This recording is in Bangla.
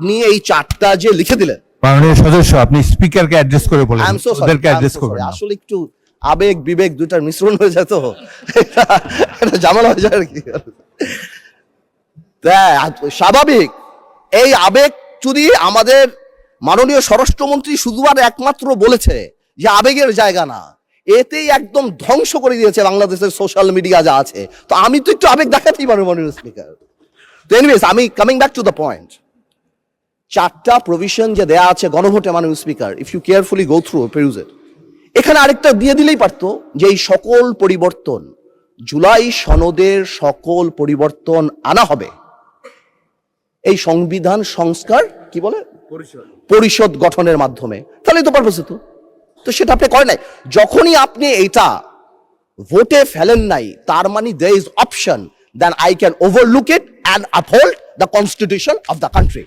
আপনি এই চারটা যে লিখে দিলেন, মাননীয় সদস্য আপনি স্পিকারকে অ্যাড্রেস করে বলেন, I'm so sorry, ওদেরকে I'm অ্যাড্রেস so করবেন sorry. না। আসলে একটু আবেগ বিবেক দুটার মিশ্রণ হয়ে যায় তো এটা ঝামেলা হয়ে যায় আর কি। স্বাভাবিক এই আবেগ যদি আমাদের মাননীয় স্বরাষ্ট্রমন্ত্রী শুধু আর একমাত্র বলেছে যে আবেগের জায়গা না, এতেই একদম ধ্বংস করে দিয়েছে বাংলাদেশের সোশ্যাল মিডিয়া যা আছে। তো আমি তো একটু আবেগ দেখাতেই পারবো মাননীয় স্পিকার। তো এনিওয়েজ, আমি coming back to the point, চারটা প্রভিশন যে দেয়া আছে গণভোটে মাননীয় speaker, if you carefully go through peruse it, এখানে আরেকটা দিয়ে দিলেই পারতো যে এই সকল পরিবর্তন, জুলাই সনদের সকল পরিবর্তন আনা হবে এই সংবিধান সংস্কার কি বলে পরিষদ গঠনের মাধ্যমে, তাহলেই তো পারপোস হতো। তো সেটা আপনি করেন নাই। যখনই আপনি এটা ভোটে ফেলেন নাই, তার মানে there is option, then I can overlook it and uphold the constitution of the country.